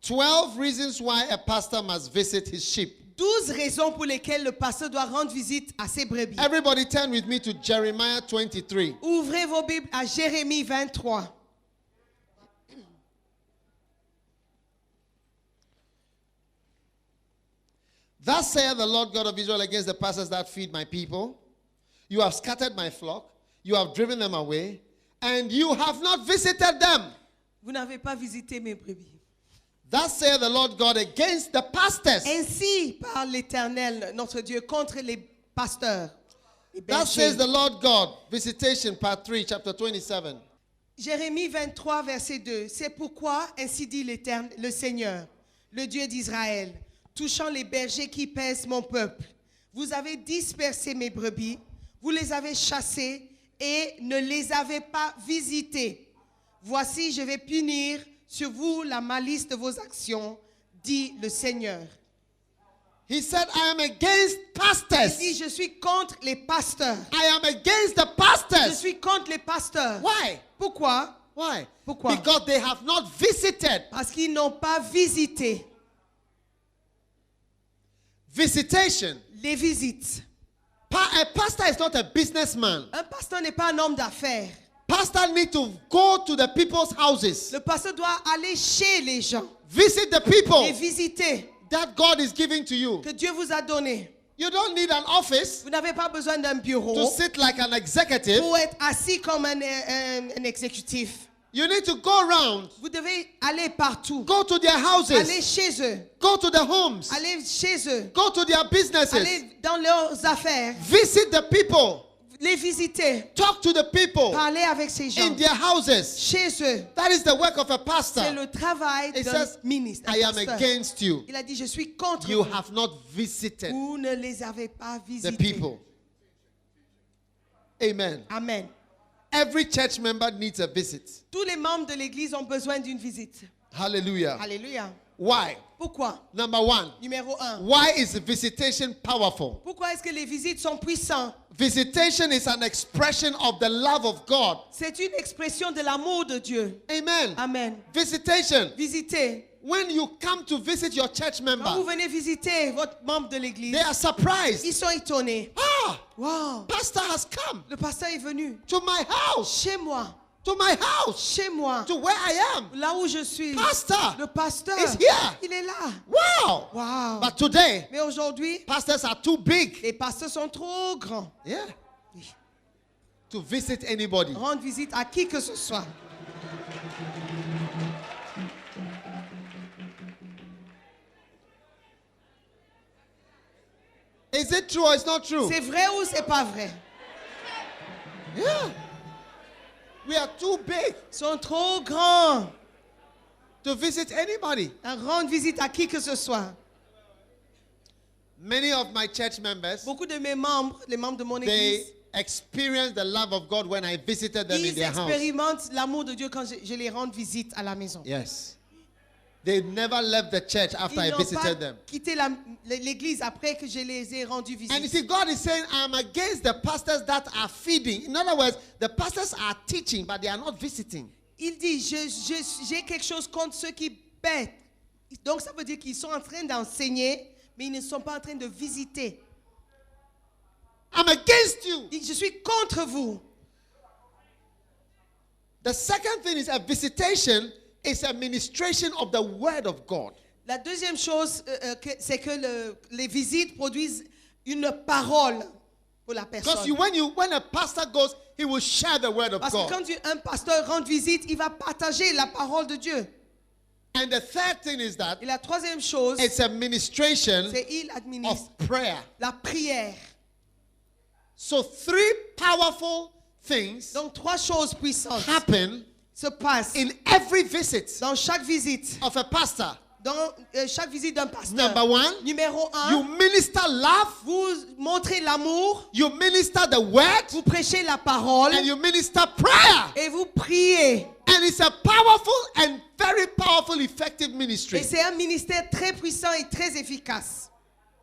12 reasons why a pastor must visit his sheep. 12 raisons pour lesquelles le pasteur doit rendre visite à ses brebis. Everybody turn with me to Jeremiah 23. Ouvrez vos Bibles à Jérémie 23. Thus saith the Lord God of Israel against the pastors that feed my people. You have scattered my flock, you have driven them away, and you have not visited them. Vous n'avez pas visité mes brebis. Thus saith the Lord God against the pastors. Ainsi parle l'Éternel, notre Dieu, contre les pasteurs. Les Thus says the Lord God. Visitation, part 3, chapter 27. Jérémie 23, verset 2. C'est pourquoi, ainsi dit l'Éternel, le Seigneur, le Dieu d'Israël, touchant les bergers qui pèsent mon peuple. Vous avez dispersé mes brebis, vous les avez chassées et ne les avez pas visitées. Voici, je vais punir sur vous la malice de vos actions, dit le Seigneur. He said, I am against pastors. Il dit, je suis contre les pasteurs. I am against the Je pastors. suis contre les pasteurs. Why? Pourquoi? Why? Pourquoi? Because they have not visited. Parce qu'ils n'ont pas visité. Visitation. Les visites. A pastor is not a businessman. Un pasteur n'est pas un homme d'affaires. Pastor need to go to the people's houses. Le pasteur doit aller chez les gens. Visit the people Les visiter. that God is giving to you. Que Dieu vous a donné. You don't need an office Vous n'avez pas besoin d'un bureau to sit like an executive. pour être assis comme un exécutif. You need to go around. Vous devez aller partout. Go to their Aller houses. chez eux. Go to the homes. Aller chez eux. Go to their businesses. Aller dans leurs affaires. Visit the people. Les visiter. Talk to the people Parler avec ces gens. in their houses. Chez eux. That is the work of a C'est pastor. le travail It d'un says, ministre. un I am pasteur. against you. Il a dit, je suis contre You vous. have not visited Vous ne les avez pas the visités. people. Amen. Amen. Every church member needs a visit. Tous les membres de l'église ont besoin d'une visite. Hallelujah. Alléluia. Why? Pourquoi? Number one. Numéro 1. Why is visitation powerful? Pourquoi est-ce que les visites sont puissantes? Visitation is an expression of the love of God. C'est une expression de l'amour de Dieu. Amen. Amen. Visitation. Visitez. When you come to visit your church Quand vous member, venez visiter votre membre de l'église, they are surprised. ils sont étonnés. Ah, Wow, pastor has come le pasteur est venu to my house. chez moi, To my house. chez moi, To where I am. là où je suis. Pastor Le pasteur, is here. il est là. Wow. Wow. But today, Mais aujourd'hui, pastors are too big. les pasteurs sont trop grands. Yeah. To visit anybody. Rendre visite à qui que ce soit. Is it true or it's not true? C'est vrai ou c'est pas vrai? Yeah. We are too big Ils sont trop grands. to visit anybody. À rendre visite à qui que ce soit. Many of my church members, Beaucoup de mes membres, les membres de mon they église, experienced the love of God when I visited them in ils their house. expérimentent l'amour de Dieu quand je les rends visite à la maison. Yes. They never left the church after I Ils n'ont pas visited them. quitté l'église après que je les ai rendus And you visite. see, God is saying, I'm against the pastors that are feeding. In other words, the pastors are teaching, but they are not visiting. Il dit, j'ai quelque chose contre ceux qui paient. Donc ça veut dire qu'ils sont en train d'enseigner, mais ils ne sont pas en train de visiter. I'm against you. Il dit, je suis contre vous. The second thing is a visitation is a ministration of the word of God. La deuxième chose, c'est que les visites produisent une parole pour la Because personne. when a pastor goes, he will share the word of Parce que God. quand un pasteur rend visite, il va partager la parole de Dieu. And the third thing is that Et la troisième chose, it's a ministration c'est il administre of prayer. la prière. So three powerful things Donc trois choses puissantes happen se passent in every visit dans chaque visite. of a pastor. Dans chaque visite d'un pasteur. Number one, Numéro you 1, minister love, vous montrez l'amour, you minister the word, vous prêchez la parole and you minister prayer. et vous priez. And it's a powerful and very powerful, effective ministry. Et c'est un ministère très puissant et très efficace.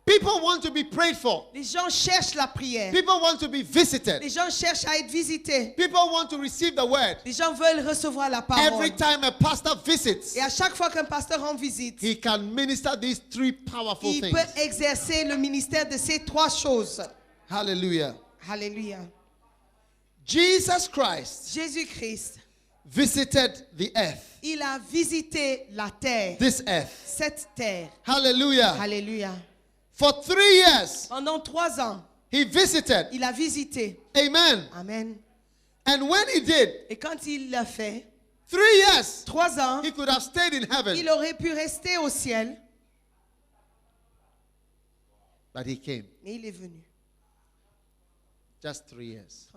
People want to be prayed for. Les gens cherchent la prière. People want to be visited. Les gens cherchent à être visités. People want to receive the word. Les gens veulent recevoir la parole. Every time a pastor visits, Et à chaque fois qu'un pasteur rend visite, he can minister these three powerful il things. peut exercer le ministère de ces trois choses. Hallelujah. Alléluia. Jesus Christ Jésus-Christ, visited the earth. il a visité la terre, This earth. cette terre. Hallelujah. Alléluia. For 3 years, Pendant 3 ans, he visited. il a visité. Amen. Amen. And when he did, Et quand il l'a fait, 3 years, 3 ans, he could have stayed in heaven. il aurait pu rester au ciel, But he came. mais il est venu. Just 3 years.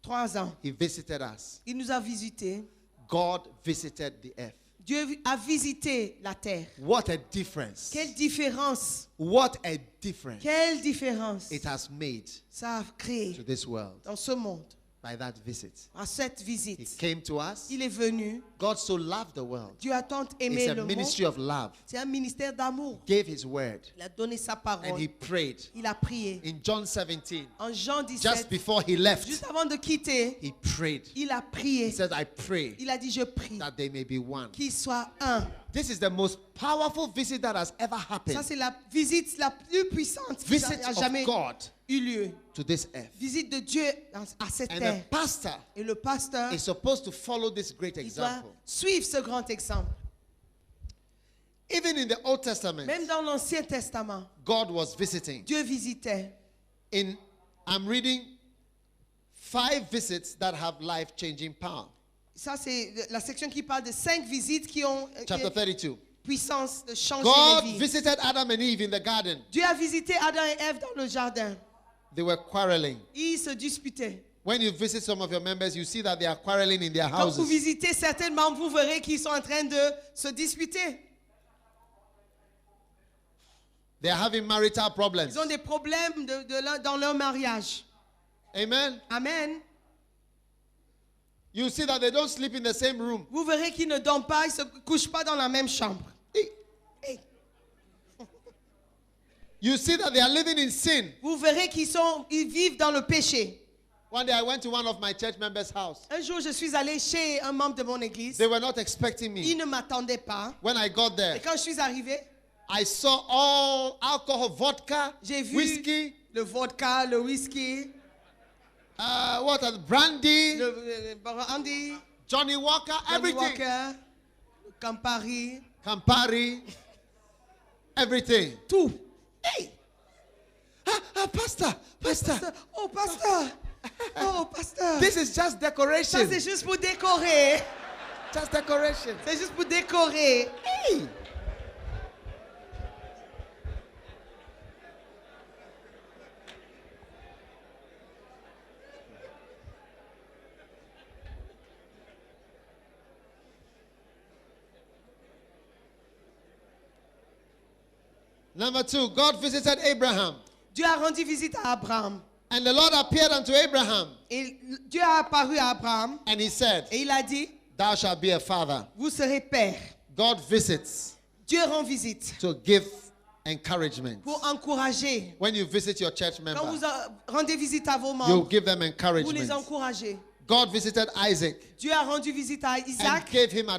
3 ans. He visited us. Il nous a visités. God visited the earth. Dieu a visité la terre. What a difference. Quelle différence. What a difference Quelle différence it has made ça a créé to this world dans ce monde. by that visit. À cette He visite, came to us. il est venu. God so loved the world. Dieu a tant It's aimé a le ministry monde. of love. C'est un ministère d'amour. Gave his word Il a donné sa and parole. he prayed. Il a prié. In John 17, En Jean just 17, before he left, juste avant de quitter, he prayed. il a He prié. said, I pray Il a dit, je prie that they may be one. qu'ils soient un. This is the most powerful visit that has ever happened. Ça, c'est la visite la plus puissante qui Visit a of jamais God eu lieu. to this earth. Visite de Dieu à cette And the terre. pastor Et le pasteur, is supposed to follow this great il doit example. suivre ce grand exemple. Even in the Old Testament, Même dans l'Ancien Testament, God was visiting. Dieu visitait. I'm reading 5 visits that have life-changing power. Ça, c'est la section qui parle de 5 visites qui ont Chapter 32. puissance de changer God les vies. visited Adam and Eve in the garden. Dieu a visité Adam et Ève dans le jardin. They were quarreling. Ils se disputaient. When you visit some of your members, you see that they are quarreling in their Quand vous houses. visitez certains membres, vous verrez qu'ils sont en train de se disputer. They are having marital problems. Ils ont des problèmes dans leur mariage. Amen. Amen. You see that they don't sleep in the same room. Vous verrez qu'ils ne dorment pas, ils ne se couchent pas dans la même chambre. Hey. You see that they are living in sin. Vous verrez ils vivent dans le péché. One day I went to one of my church members' house. Un jour, je suis allé chez un membre de mon église. They were not expecting Il me. ne m'attendait pas. When I got there, Et quand je suis arrivé, I saw all alcohol, vodka, j'ai vu whiskey, le vodka, le whisky, brandy, le brandy, Johnny Walker, Johnny everything. Walker, le Campari, Campari, everything. tout. Hey! Pastor. Oh, pasteur. Oh, pasteur. This is just Ça, decoration. c'est juste pour décorer. Just decoration. C'est juste pour décorer. Hey! Number 2, God visited Abraham. Dieu a rendu visite à Abraham. And the Lord appeared unto Abraham. Et Dieu a apparu à Abraham. And he said, Et il a dit, Thou shalt be a father. vous serez père. God visits Dieu rend visite to give encouragement. pour encourager. When you visit your church Quand member, vous rendez visite à vos you membres, give them vous les encouragement. encouragez. God visited Isaac Dieu a rendu visite à and Isaac gave him et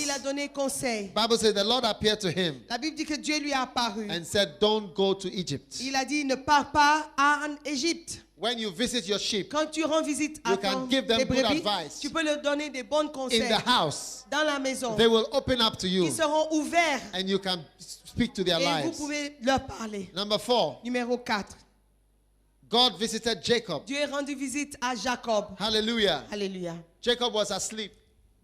il a advice. donné conseil. Bible says the Lord appeared to him La Bible dit que Dieu lui a apparu. and said, Don't go to Egypt. Il a dit, ne pars pas en Égypte. When you visit your sheep Quand tu rends visite à You can give them tes good brebis, advice. tu peux leur donner des bons in conseils the house, dans la maison. they will open up to you Ils seront ouverts and you can speak to their et vous lives. pouvez leur parler. Number 4, Numéro 4. God visited Jacob. Dieu a rendu visite à Jacob. Hallelujah. Alléluia. Jacob was asleep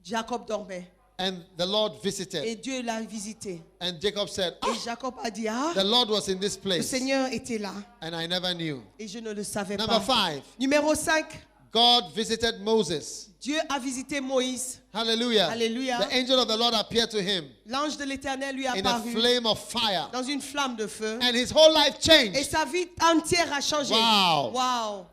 Jacob dormait and the Lord et visited. Dieu l'a visité. And Jacob said, Et Jacob a dit, ah, the Lord was in this le place Seigneur était là and I never knew. et je ne le savais Number pas. 5, Numéro 5. God visited Moses. Dieu a visité Moïse. Hallelujah. Alléluia. The angel of the Lord appeared to him L'ange de l'Éternel lui a in a apparu flame of fire dans une flamme de feu and his whole life et changed. sa vie entière a changé. Wow. Wow.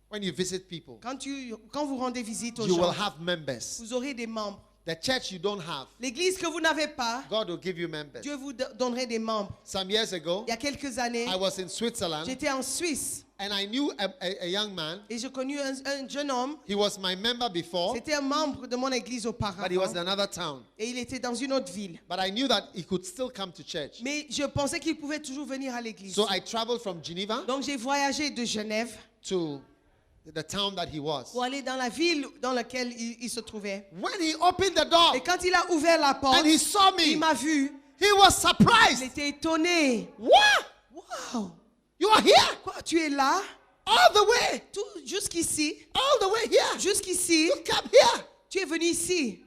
When you visit people, Quand vous rendez visite aux you will gens, have members. vous aurez des membres. The church you don't have, L'église que vous n'avez pas, God will give you members. Dieu vous donnerait des membres. Some years ago, Il y a quelques années, I was in Switzerland j'étais en Suisse and I knew a young man. et j'ai connu un jeune homme. He was my member before, C'était un membre de mon église but he was in auparavant another town. et il était dans une autre ville. But I knew that he could still come to church. Mais je pensais qu'il pouvait toujours venir à l'église. So I traveled from Geneva Donc j'ai voyagé de Genève to the town that he was. pour aller dans la ville dans laquelle il se trouvait. When he opened the door Et quand il a ouvert la porte, and he saw il me, m'a vu. he was Il surprised. était étonné. What? Wow! You are here? Quoi, tu es là? All the way? Tout jusqu'ici? All the way here? Jusqu'ici? You come here? Tu es venu ici?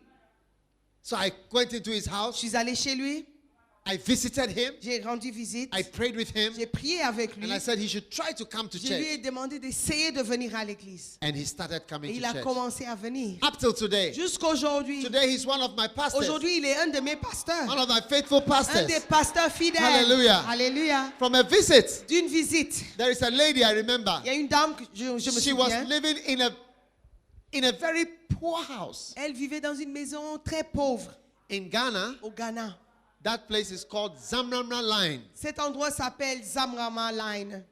So I went into his Je house. suis allé chez lui. I visited him. J'ai rendu visite. I prayed with him. J'ai prié avec lui. And I said he should try to come to Je lui ai church. demandé d'essayer de venir à l'église. And he started Et coming il to a church. commencé à venir. Up till today. Jusqu'aujourd'hui. Today he's one of my pastors. Aujourd'hui, il est un de mes pasteurs. One of my faithful Un pastors. des pasteurs fidèles. Hallelujah. Alléluia. From a visit, D'une visite. there is a lady I remember. Il y a une dame, je me She was souviens. living in a very poor house. Elle vivait dans une maison très pauvre In Ghana, au Ghana. that place is called Zamramra Line. Cet endroit s'appelle Zamrama Line.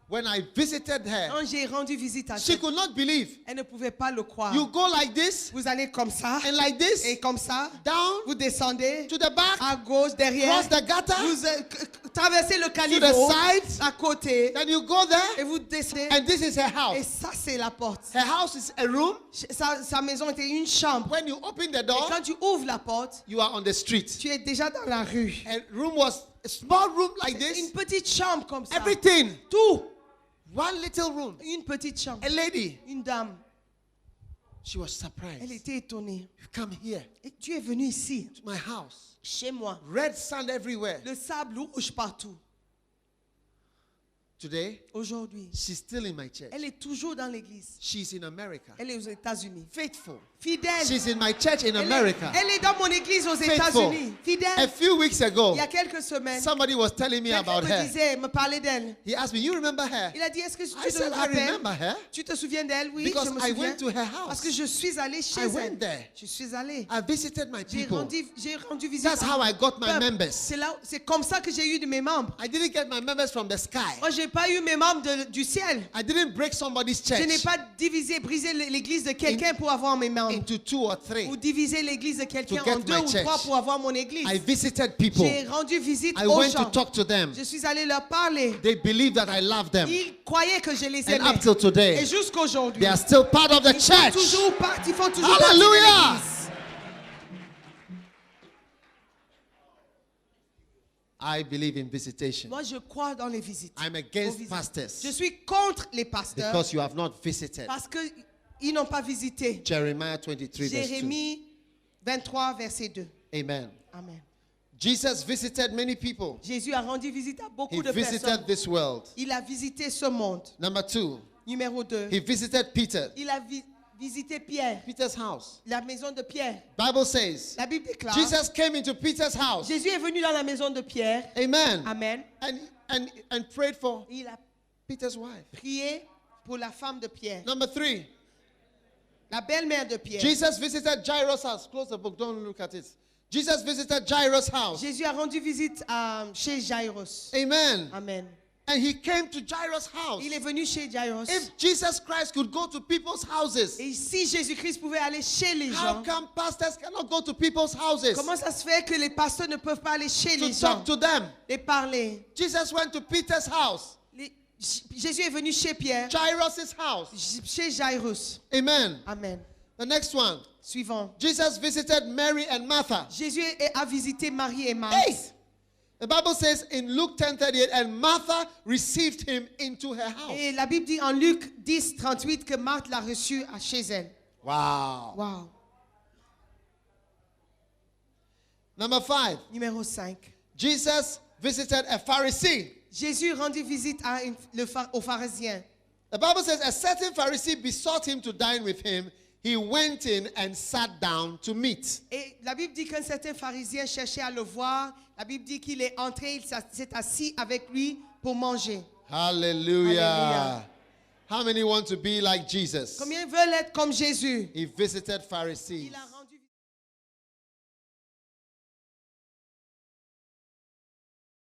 When I visited her, Quand j'ai rendu visite à she elle, could not believe. elle ne pouvait pas le croire. You go like this Vous allez comme ça and like this, et comme ça. down Vous descendez to the back, à gauche, derrière. cross the gutter, Vous traversez le to caniveau the sides, à côté then you go et there, vous descendez. and this is her Et house. ça, c'est la porte. Her house is a room. Sa maison était une chambre. When you open the Et door, quand tu ouvres la porte, you are on the street. tu es déjà dans la rue. A room was a small room like Une this. petite chambre comme ça. Everything. Tout. One little room. Une petite chambre. A lady. Une dame. She was Elle surprised. était étonnée. You come here Et tu es venu ici, to my house. chez moi. Red sand everywhere. Le sable rouge partout. Today, Aujourd'hui, she's still in my church. elle est toujours dans l'église. She's in America. Elle est aux États-Unis. Faithful. Fidèle. She's in my church in Elle est- America. Elle est dans mon église aux Faithful. États-Unis. A Fidèle. few weeks ago, Il y a quelques semaines, somebody was telling me quelqu'un about me her. disait, me parlait d'elle. He asked me, you remember her? Il a dit, est-ce que tu I te said, I rappelles? remember her. Tu te souviens d'elle? Oui, Because je me I souviens. went to her Parce house. que je suis allée chez I elle. went there. Je suis allée. I visited my J'ai people. rendu visite. That's how I got my peuple. members. C'est comme ça que j'ai eu de mes membres. I didn't get my members from the sky. Moi, j'ai pas eu mes membres du ciel. I didn't break somebody's Je n'ai church pas brisé l'église de quelqu'un pour avoir mes membres. into 2 or 3. Ou diviser l'église de quelqu'un To get en 2 my ou church. 3 pour avoir mon église. I visited people. J'ai rendu visite I aux went to gens. talk to them. Je suis allé leur parler. They believed that I loved them. Ils croyaient que je les And aimais. up till Et today, jusqu'aujourd'hui, they are still part of the ils font church. toujours partie de Hallelujah. l'église. I believe in visitation. Moi, je crois dans les visites. I'm Aux against visites. pastors Je suis contre les pasteurs because you have not visited. parce qu'ils n'ont pas visité. Jeremiah 23 verse 2. Jérémie 23, verset 2. Amen. Amen. Jesus visited many people. Jésus a rendu visite à He beaucoup de personnes. visited this world. Il a visité ce monde. Number 2, Numéro 2. he visited Peter. Il a visité Pierre, Peter's house. la maison de Pierre. Bible says La Bible déclare, Jesus came into Peter's house. Jésus est venu dans la maison de Pierre. Amen. Amen. And prayed for Il a Peter's wife. prié pour la femme de Pierre, Number 3, la belle-mère de Pierre. Jesus visited Jairus' house. Close the book, don't look at it. Jesus visited Jairus' house. Jésus a rendu visite chez Jairus. Amen. Amen. And he came to Jairus' house. Il est venu chez Jairus. If Jesus Christ could go to people's houses, Et si Jésus-Christ pouvait aller chez les how gens, come pastors cannot go to people's houses comment ça se fait que les pasteurs ne peuvent pas aller chez to les gens talk to them? et parler? Jesus went to Peter's house, Jésus est venu chez Pierre, Jairus' house. chez Jairus. Amen. Amen. The next one. Suivant. Jesus visited Mary and Martha. Jésus a visité Marie et Marthe. Hey! The Bible says in Luke 10:38, and Martha received him into her house. Et la Bible dit en Luc 10, 38 que Marthe l'a reçu chez elle. Wow. Wow. Number 5. Numéro 5. Jesus visited a Pharisee. Jésus rendit visite aux pharisiens. The Bible says a certain Pharisee besought him to dine with him. He went in and sat down to meat. Et la Bible dit qu'un certain pharisien cherchait à le voir. La Bible dit qu'il est entré, il s'est assis avec lui pour manger. Hallelujah. Hallelujah. How many want to be like Jesus? Combien veulent être comme Jésus? He visited Pharisees. Il a